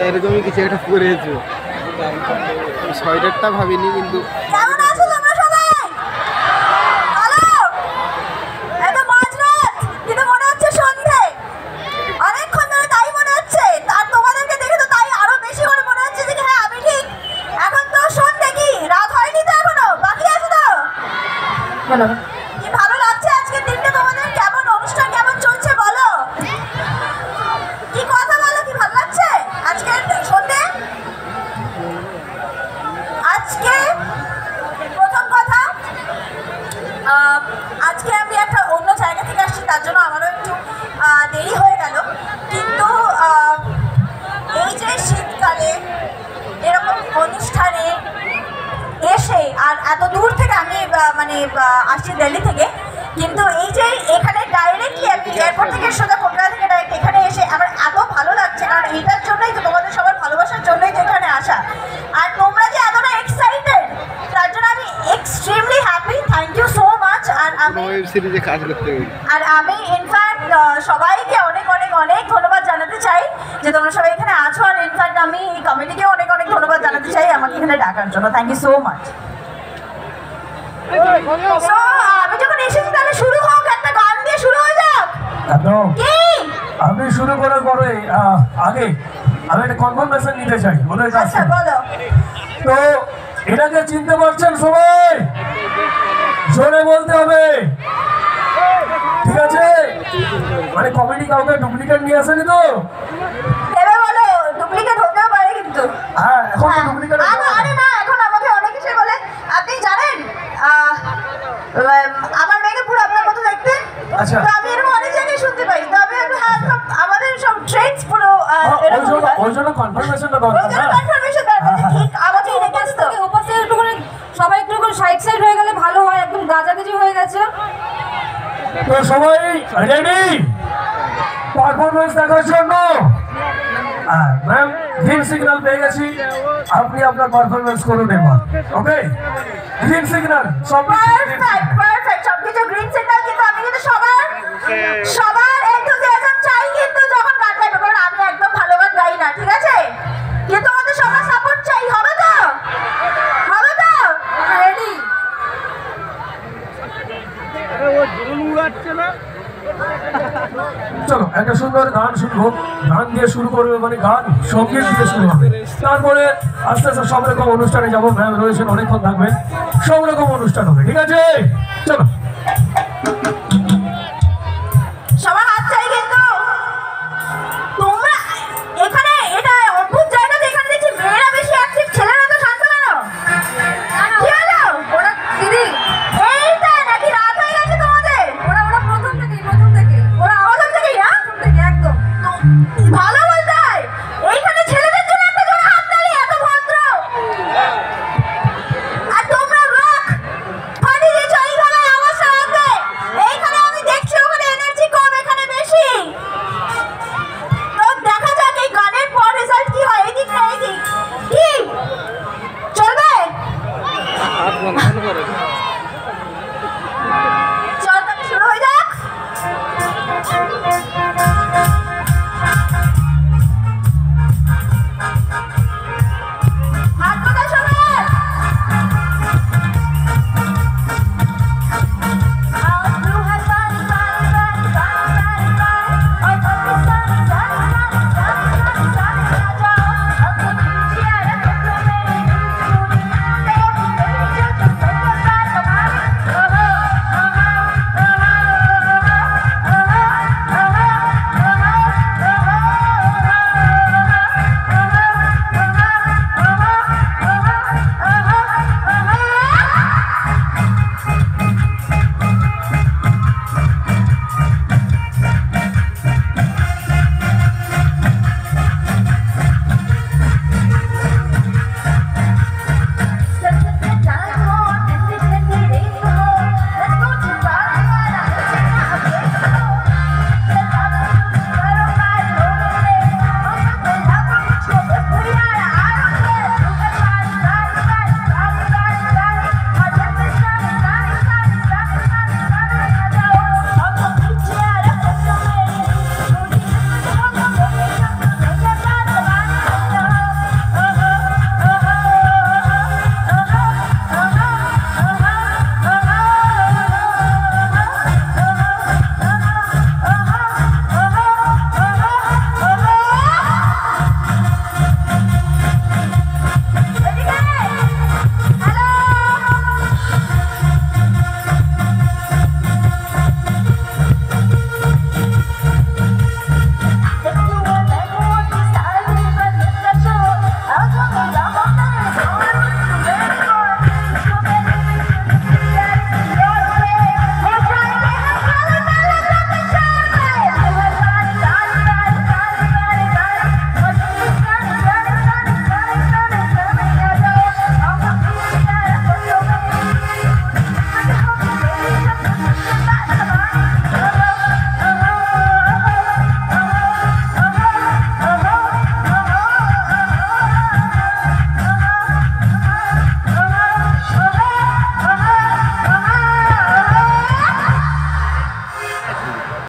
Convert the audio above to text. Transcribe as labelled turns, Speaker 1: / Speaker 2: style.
Speaker 1: এরকমই কিছু একটা করেছো। সোয়েটারটা ভাবিনি কিন্তু
Speaker 2: কি ভালো লাগছে আজকের দিনটা তোমাদের? কেমন অনুষ্ঠান কেমন চলছে বলো? কি কথা বলো, কি ভালো লাগছে আজকের সন্ধ্যে? আজকে প্রথম কথা, আজকে আমি একটা অন্য জায়গা থেকে আসছি, তার জন্য আমারও একটু দেরি হয়ে গেল। কিন্তু এই যে শীতকালে এরকম অনুষ্ঠানে এসে, আর এত দূর থেকে আমি মানে আসছি দিল্লি থেকে, কিন্তু এই যে এখানে ডাইরেক্টলি আমি এয়ারপোর্ট থেকে সোজা কলকাতা থেকে ডাইরেক্ট এখানে এসে আমার এত ভালো লাগছে, কারণ এটার জন্যই তো, তোমাদের সবার ভালোবাসার জন্যই তো এখানে আসা। আর তোমরা যে এতটা এক্সাইটেড, তার জন্য আমি extremely happy. Thank you so much. আর আমি ইনফ্যাক্ট সবাইকে অনেক অনেক অনেক ধন্যবাদ জানাতে চাই যে তোমরা সবাই এখানে আছো। আর ইনফ্যাক্ট আমি এই কমিটিকে অনেক অনেক ধন্যবাদ জানাতে চাই আমাকে এখানে ডাকার জন্য। Thank you so much. আমি যখন এসেছি তাহলে শুরু হোক, একটা গান দিয়ে শুরু হয়ে যাক। কি
Speaker 3: আপনি শুরু করার পরে আগে আমি একটা কনফার্মেশন নিতে চাই ওদের কাছে।
Speaker 2: আচ্ছা বলো।
Speaker 3: তো এটাকে চিনতে পারছেন সবাই? জোরে বলতে হবে, ঠিক আছে? মানে কমেডি কাউকে ডুপ্লিকেট নিয়ে আসেনি তো?
Speaker 2: এবার বলো, ডুপ্লিকেট হতেও পারে কিন্তু।
Speaker 3: হ্যাঁ, এখন ডুপ্লিকেট।
Speaker 2: আরে না, এখন আমাকে অনেক কিছু বলে। আপনি জানেন আমার মেয়েকে পুরো আপনার মতো দেখতে।
Speaker 3: আচ্ছা,
Speaker 2: তো আমি এরকম অনেক জায়গায় শুনতে পাই। তো আমি আমাদের সব ট্রেডস পুরো এরকম।
Speaker 3: ওই জন্য কনফার্মেশনটা দরকার।
Speaker 2: ওই জন্য কনফার্মেশন দরকার। ঠিক আমাকে রেখে আসতো।
Speaker 4: ওপাশে একটু করে সবাই একটু করে সাইড হয়ে গেলে ভালো হয়। একদম গাজাগাজি হয়ে গেছে।
Speaker 3: তো সবাই রেডি পারফরমেন্স দেখার জন্য? ম্যাম, গ্রিন সিগন্যাল পেয়ে গেছি, আপনি আপনার পারফরমেন্স করুন এবার। ওকে, গ্রিন সিগন্যাল।
Speaker 2: পারফেক্ট, সবকিছু গ্রিন সিগন্যাল। কিন্তু আমি কিন্তু সবার এনথুজিয়াজম চাই কিন্তু যখন গান গাইবে, কারণ আমি একদম ভালো গান গাই না, ঠিক আছে? কিন্তু আমাদের সবার সাপোর্ট চাই। হবে তো? হবে তো?
Speaker 4: রেডি?
Speaker 3: চলো একটা সুন্দর গান শুনবো। গান দিয়ে শুরু করবে, মানে গান সঙ্গীত দিয়ে শুরু হবে। তারপরে আস্তে আস্তে সব রকম অনুষ্ঠানে যাবো। ম্যাম রয়েছেন, অনেকক্ষণ থাকবেন, সব রকম অনুষ্ঠান হবে, ঠিক আছে? চলো।
Speaker 2: সবার হাত চাই কিন্তু। তোমরা এখানে, এটা অদ্ভুত জায়গা, এখানে দেখছি মেয়েরা বেশি অ্যাক্টিভ, ছেলেরা তো শান্ত। কেন কি হলো?
Speaker 4: ওরা দিদি
Speaker 2: এইটা নাকি রাত হয়ে গেছে তোমাদের?
Speaker 4: ওরা প্রথম থেকেই
Speaker 2: ওরা প্রথম থেকেই না?
Speaker 4: একদম
Speaker 2: ভালো বলতে হয়। এইখানে ছেলেদের জন্য একটা জোরে হাততালি, এত ভদ্র। আর তোমরা রক ফাটিয়ে দিয়েছো এইভাবে আমার সাথে। এইখানে আমি দেখছি ওখানে এনার্জি কম, এখানে বেশি। তো দেখা যাক এই গানের পর রেজাল্ট কি হয়। এদিক না এদিক কি চলবে?